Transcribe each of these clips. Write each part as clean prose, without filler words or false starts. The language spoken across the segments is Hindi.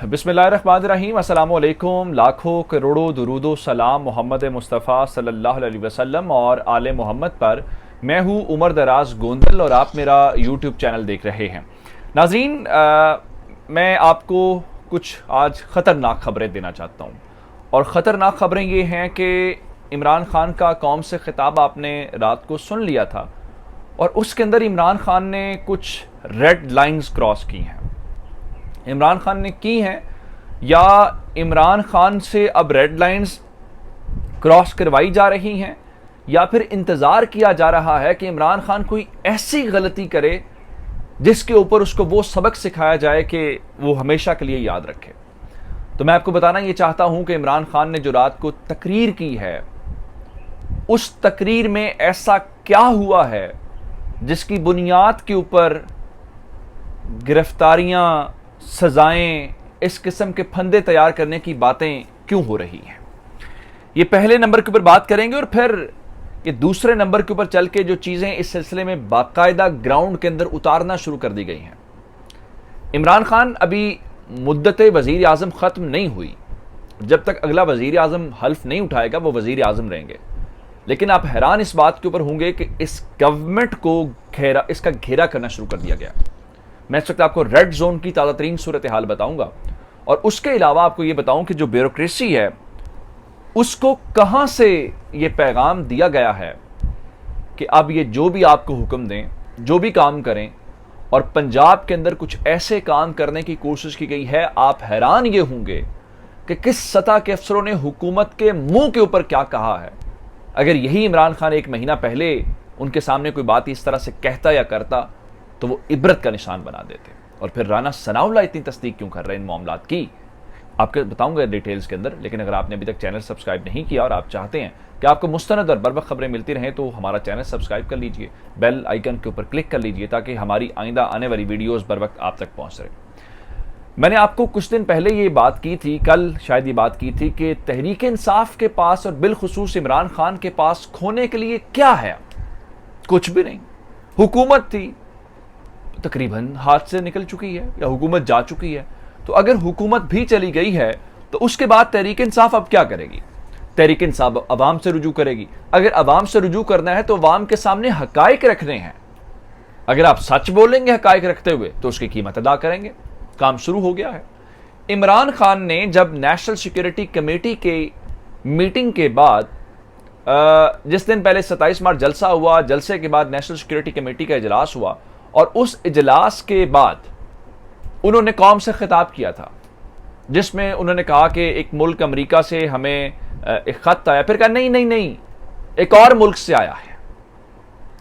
बिस्मिल्लाहिर्रहमानिर्रहीम, अस्सलामुअलैकुम। लाखों करोड़ों दुरूदो सलाम मोहम्मद मुस्तफ़ा सल्लल्लाहु अलैहि वसल्लम और आले मोहम्मद पर। मैं हूँ उमर दराज गोंदल और आप मेरा यूट्यूब चैनल देख रहे हैं। नाज़रीन, मैं आपको कुछ आज ख़तरनाक खबरें देना चाहता हूँ और ख़तरनाक खबरें ये हैं कि इमरान खान का कौम से खिताब आपने रात को सुन लिया था और उसके अंदर इमरान खान ने कुछ रेड लाइंस क्रॉस की हैं। इमरान खान ने की हैं या इमरान खान से अब रेड लाइंस क्रॉस करवाई जा रही हैं या फिर इंतज़ार किया जा रहा है कि इमरान खान कोई ऐसी गलती करे जिसके ऊपर उसको वो सबक सिखाया जाए कि वो हमेशा के लिए याद रखे। तो मैं आपको बताना ये चाहता हूं कि इमरान खान ने जो रात को तकरीर की है, उस तकरीर में ऐसा क्या हुआ है जिसकी बुनियाद के ऊपर गिरफ्तारियां, सजाएं, इस किस्म के फंदे तैयार करने की बातें क्यों हो रही हैं। ये पहले नंबर के ऊपर बात करेंगे और फिर ये दूसरे नंबर के ऊपर चल के जो चीज़ें इस सिलसिले में बाकायदा ग्राउंड के अंदर उतारना शुरू कर दी गई हैं। इमरान खान अभी मुद्दत वज़ीर आज़म ख़त्म नहीं हुई, जब तक अगला वज़ीर आज़म हल्फ नहीं उठाएगा वो वज़ीर आज़म रहेंगे। लेकिन आप हैरान इस बात के ऊपर होंगे कि इस गवर्नमेंट को इसका घेरा करना शुरू कर दिया गया। मैं इस वक्त आपको रेड जोन की ताज़ा तरीन सूरत हाल बताऊंगा और उसके अलावा आपको यह बताऊं कि जो ब्यूरोक्रेसी है उसको कहां से यह पैगाम दिया गया है कि अब ये जो भी आपको हुक्म दें, जो भी काम करें, और पंजाब के अंदर कुछ ऐसे काम करने की कोशिश की गई है। आप हैरान ये होंगे कि किस सतह के अफसरों ने हुकूमत के मुंह के ऊपर क्या कहा है। अगर यही इमरान खान एक महीना पहले उनके सामने कोई बात इस तरह से कहता या करता तो वो इबरत का निशान बना देते। और फिर राना सनाउल्लाह इतनी तस्दीक क्यों कर रहे हैं इन मामलात की, आपको बताऊंगा डिटेल्स के अंदर। लेकिन अगर आपने अभी तक चैनल सब्सक्राइब नहीं किया और आप चाहते हैं कि आपको मुस्तनद और बरवक्त खबरें मिलती रहें तो हमारा चैनल सब्सक्राइब कर लीजिए, बेल आइकन के ऊपर क्लिक कर लीजिए ताकि हमारी आइंदा आने वाली वीडियोज़ बर वक्त आप तक पहुँच सके। मैंने आपको कुछ दिन पहले ये बात की थी, कल शायद ये बात की थी कि तहरीक इंसाफ के पास और बिलखुसूस इमरान खान के पास खोने के लिए क्या है? कुछ भी नहीं। हुकूमत थी, तकरीबन हाथ से निकल चुकी है या हुकूमत जा चुकी है। तो अगर हुकूमत भी चली गई है तो उसके बाद तहरीक इंसाफ अब क्या करेगी? तहरीक इंसाफ अवाम से रुजू करेगी। अगर अवाम से रुजू करना है तो अवाम के सामने हकायक रखने हैं। अगर आप सच बोलेंगे हकायक रखते हुए तो उसकी कीमत अदा करेंगे। काम शुरू हो गया है। इमरान खान ने जब नेशनल सिक्योरिटी कमेटी के मीटिंग के बाद, जिस दिन पहले 27 मार्च जलसा हुआ, जलसे के बाद नेशनल सिक्योरिटी कमेटी का इजलास हुआ और उस इजलास के बाद उन्होंने कौम से खिताब किया था जिसमें उन्होंने कहा कि एक मुल्क अमेरिका से हमें एक खत आया। फिर कहा नहीं नहीं नहीं, एक और मुल्क से आया है,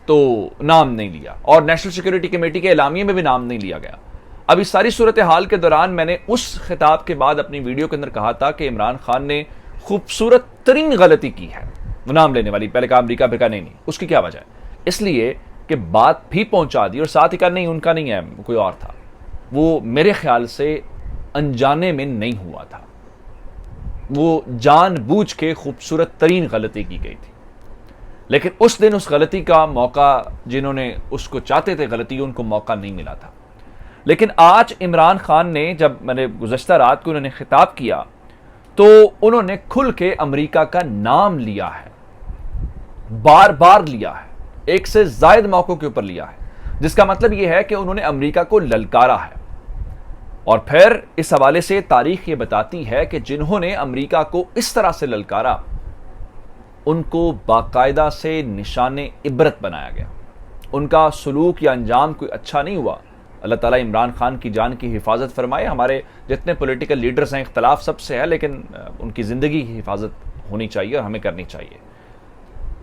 तो नाम नहीं लिया और नेशनल सिक्योरिटी कमेटी के एलामिये में भी नाम नहीं लिया गया। अब इस सारी सूरत हाल के दौरान मैंने उस खिताब के बाद अपनी वीडियो के अंदर कहा था कि इमरान खान ने खूबसूरत तरीन गलती की है, वो नाम लेने वाली। पहले कहा अमरीका, फिर कहा नहीं नहीं, उसकी क्या वजह? इसलिए कि बात भी पहुंचा दी और साथ ही कहा नहीं उनका नहीं है, कोई और था। वो मेरे ख्याल से अनजाने में नहीं हुआ था, वो जानबूझ के खूबसूरत तरीन गलती की गई थी। लेकिन उस दिन उस गलती का मौका, जिन्होंने उसको चाहते थे गलती, उनको मौका नहीं मिला था। लेकिन आज इमरान खान ने, जब मैंने गुज़श्ता रात को उन्होंने खिताब किया तो उन्होंने खुल के अमेरिका का नाम लिया है, बार बार लिया है, एक से ज्यादा मौकों के ऊपर लिया है, जिसका मतलब यह है कि उन्होंने अमेरिका को ललकारा है। और फिर इस हवाले से तारीख ये बताती है कि जिन्होंने अमेरिका को इस तरह से ललकारा उनको बाकायदा से निशाने इबरत बनाया गया। उनका सलूक या अंजाम कोई अच्छा नहीं हुआ। अल्लाह ताला इमरान खान की जान की हिफाजत फरमाए। हमारे जितने पॉलिटिकल लीडर्स हैं, इख्तलाफ सबसे है, लेकिन उनकी ज़िंदगी की हिफाजत होनी चाहिए और हमें करनी चाहिए।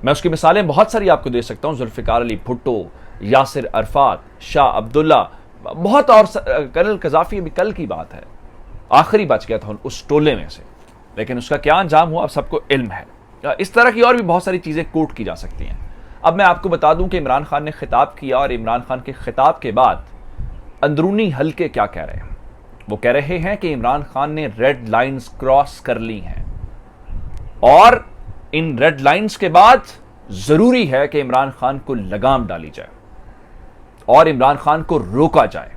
मैं उसकी मिसालें बहुत सारी आपको दे सकता हूँ। जुल्फ़िकार अली भुट्टो, यासिर अरफात, शाह अब्दुल्ला, बहुत, और कर्नल कज़ाफ़ी अभी कल की बात है, आखिरी बच गया था उस टोले में से, लेकिन उसका क्या अंजाम हुआ अब सबको इल्म है। इस तरह की और भी बहुत सारी चीज़ें कोट की जा सकती हैं। अब मैं आपको बता दूं कि इमरान खान ने खिताब किया और इमरान खान के खिताब के बाद अंदरूनी हल्के क्या कह रहे हैं। वो कह रहे हैं कि इमरान खान ने रेड लाइंस क्रॉस कर ली हैं और इन रेड लाइंस के बाद जरूरी है कि इमरान खान को लगाम डाली जाए और इमरान खान को रोका जाए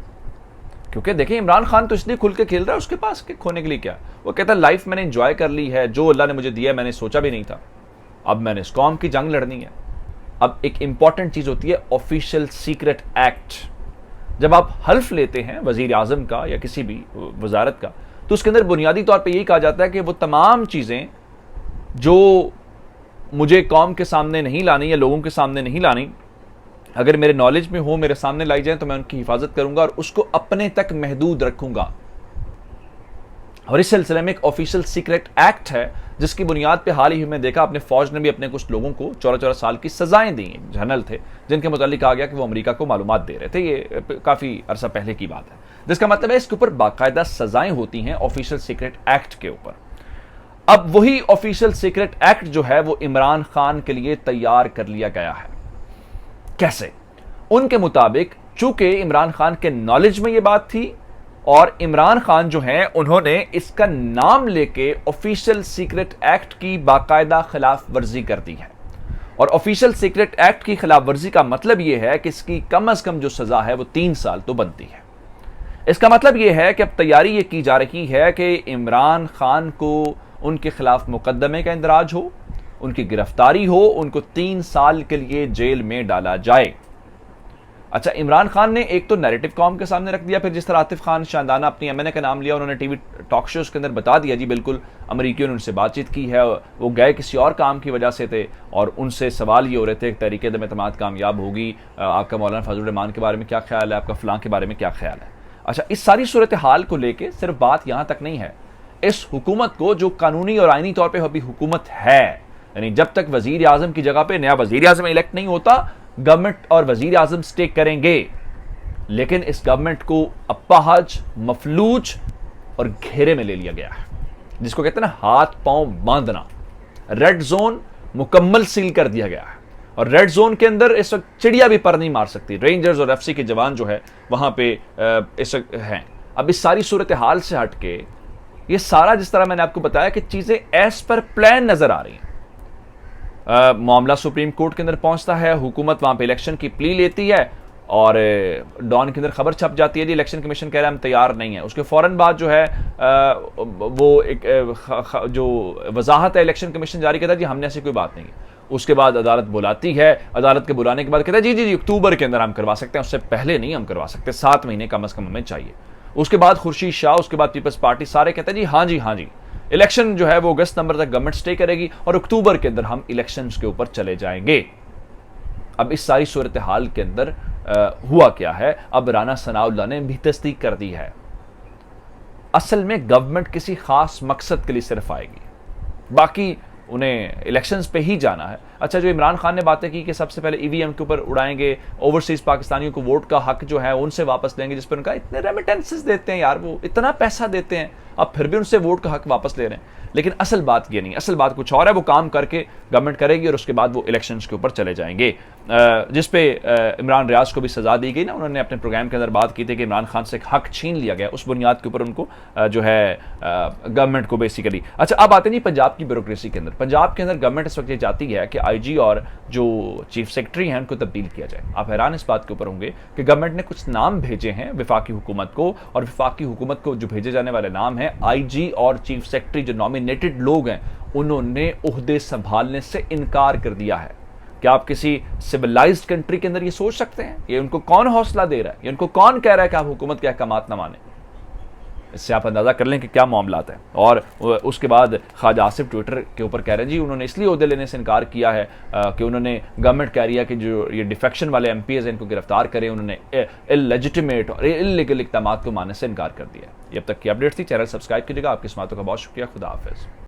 क्योंकि देखिए इमरान खान तो इसलिए खुल के खेल रहा है, उसके पास के खोने के लिए क्या। वो कहता है लाइफ मैंने एंजॉय कर ली है, जो अल्लाह ने मुझे दिया मैंने सोचा भी नहीं था, अब मैंने इस कौम की जंग लड़नी है। अब एक इंपॉर्टेंट चीज होती है ऑफिशियल सीक्रेट एक्ट। जब आप हल्फ लेते हैं वजीर आजम का या किसी भी वजारत का, तो उसके अंदर बुनियादी तौर पे यही कहा जाता है कि वो तमाम चीजें जो मुझे कौम के सामने नहीं लानी या लोगों के सामने नहीं लानी, अगर मेरे नॉलेज में हो, मेरे सामने लाई जाए, तो मैं उनकी हिफाजत करूंगा और उसको अपने तक महदूद रखूंगा। और इस सिलसिले में एक ऑफिशियल सीक्रेट एक्ट है जिसकी बुनियाद पे हाल ही में देखा अपने फौज ने भी अपने कुछ लोगों को 14-14 साल की सजाएं दी। जनरल थे जिनके मुतालिक कहा गया कि वो अमेरिका को मालूमात दे रहे थे। ये काफी अरसा पहले की बात है, जिसका मतलब है इसके ऊपर बाकायदा सजाएं होती हैं ऑफिशियल सीक्रेट एक्ट के ऊपर। अब वही ऑफिशियल सीक्रेट एक्ट जो है वो इमरान खान के लिए तैयार कर लिया गया है। कैसे? उनके मुताबिक चूंकि इमरान खान के नॉलेज में यह बात थी और इमरान खान जो हैं उन्होंने इसका नाम लेके ऑफिशियल सीक्रेट एक्ट की बाकायदा खिलाफ वर्जी कर दी है। और ऑफिशियल सीक्रेट एक्ट की खिलाफ वर्जी का मतलब यह है कि इसकी कम से कम जो सजा है वो 3 साल तो बनती है। इसका मतलब यह है कि अब तैयारी ये की जा रही है कि इमरान खान को उनके खिलाफ मुकदमे का इंदराज हो, उनकी गिरफ्तारी हो, उनको 3 साल के लिए जेल में डाला जाए। अच्छा, इमरान खान ने एक तो नैरेटिव कौम के सामने रख दिया, फिर जिस तरह आतिफ खान शानदाना अपनी एमएनए का नाम लिया, उन्होंने टीवी टॉक शोज के अंदर बता दिया जी बिल्कुल अमरीकियों ने उनसे बातचीत की है, वो गए किसी और काम की वजह से थे और उनसे सवाल ये हो रहे थे तहरीक एतमाद कामयाब होगी, आपका मौलाना फजलुर रहमान के बारे में क्या ख्याल है, आपका फलां के बारे में क्या ख्याल है। अच्छा, इस सारी सूरत हाल को लेकर सिर्फ बात यहां तक नहीं है, इस हुकूमत को जो कानूनी और आईनी तौर पर अभी हुकूमत है, यानी जब तक वजीर आजम की जगह पर नया वजीर आजम इलेक्ट नहीं होता, गवर्नमेंट और वजीर आजम स्टे करेंगे। लेकिन इस गवर्नमेंट को अपाहज, मफलूज और घेरे में ले लिया गया है, जिसको कहते हैं ना हाथ पांव बांधना। रेड जोन मुकम्मल सील कर दिया गया है और रेड जोन के अंदर इस वक्त चिड़िया भी पर नहीं मार सकती। रेंजर्स और एफसी के जवान जो है वहां पे इस वक्त हैं। अब इस सारी सूरत हाल से हटके ये सारा जिस तरह मैंने आपको बताया कि चीजें एज पर प्लान नजर आ रही हैं। मामला सुप्रीम कोर्ट के अंदर पहुंचता है, हुकूमत वहां पे इलेक्शन की प्ली लेती है और डॉन के अंदर खबर छप जाती है जी इलेक्शन कमीशन कह रहा है हम तैयार नहीं है। उसके फौरन बाद जो है वो एक जो वजाहत है इलेक्शन कमीशन जारी करता है जी हमने ऐसी कोई बात नहीं है। उसके बाद अदालत बुलाती है, अदालत के बुलाने के बाद कहता है जी जी जी अक्टूबर के अंदर हम करवा सकते हैं, उससे पहले नहीं हम करवा सकते, 7 महीने कम से कम हमें चाहिए। उसके बाद खुर्शीद शाह, उसके बाद पीपल्स पार्टी, सारे कहते हैं जी हाँ जी हाँ जी, इलेक्शन जो है वो अगस्त नंबर तक गवर्नमेंट स्टे करेगी और अक्टूबर के अंदर हम इलेक्शंस के ऊपर चले जाएंगे। अब इस सारी सूरत हाल के अंदर हुआ क्या है, अब राना सनाउल्लाह ने भी तस्दीक कर दी है, असल में गवर्नमेंट किसी खास मकसद के लिए सिर्फ आएगी, बाकी उन्हें इलेक्शंस पे ही जाना है। अच्छा, जो इमरान खान ने बातें की कि सबसे पहले ईवीएम के ऊपर उड़ाएंगे, ओवरसीज पाकिस्तानियों को वोट का हक जो है उनसे वापस लेंगे, जिस पर उनका इतने रेमिटेंसेस देते हैं यार, वो इतना पैसा देते हैं, अब फिर भी उनसे वोट का हक वापस ले रहे हैं। लेकिन असल बात ये नहीं, असल बात कुछ और है, वो काम करके गवर्नमेंट करेगी और उसके बाद वो इलेक्शंस के ऊपर चले जाएंगे। जिस पे इमरान रियाज को भी सजा दी गई ना, उन्होंने अपने प्रोग्राम के अंदर बात की थी कि इमरान खान से एक हक छीन लिया गया, उस बुनियाद के ऊपर उनको जो है गवर्नमेंट को बेसिकली। अच्छा, अब आते नहीं पंजाब की ब्यूरोक्रेसी के अंदर। पंजाब के अंदर गवर्नमेंट इस वक्त ये चाहती है कि आईजी और जो चीफ सेक्रेटरी हैं उनको तब्दील किया जाए। आप हैरान इस बात के ऊपर होंगे कि गवर्नमेंट ने कुछ नाम भेजे हैं विफाकी हुकूमत को, और विफाकी हुकूमत को जो भेजे जाने वाले नाम हैं आईजी और चीफ सेक्रेटरी जो नॉमिनेटेड लोग हैं उन्होंने ओहदे संभालने से इनकार कर दिया है। क्या आप किसी सिविलाइज्ड कंट्री के अंदर ये सोच सकते हैं? ये उनको कौन हौसला दे रहा है, ये उनको कौन कह रहा है कि आप हुकूमत के अहकामात ना माने? इससे आप अंदाजा कर लें कि क्या मामलात है। और उसके बाद ख्वाजा आसिफ ट्विटर के ऊपर कह रहे हैं जी उन्होंने इसलिए ओहदे लेने से इनकार किया है कि उन्होंने गवर्नमेंट कह रही है कि जो ये डिफेक्शन वाले एमपीज इनको गिरफ्तार करें, उन्होंने इलेजिटिमेट और इल्लीगल इक़दामात को मानने से इनकार कर दिया है। ये अब तक की अपडेट थी, चैनल सब्सक्राइब कीजिएगा। आपकी समातों का बहुत शुक्रिया। खुदा हाफिज़।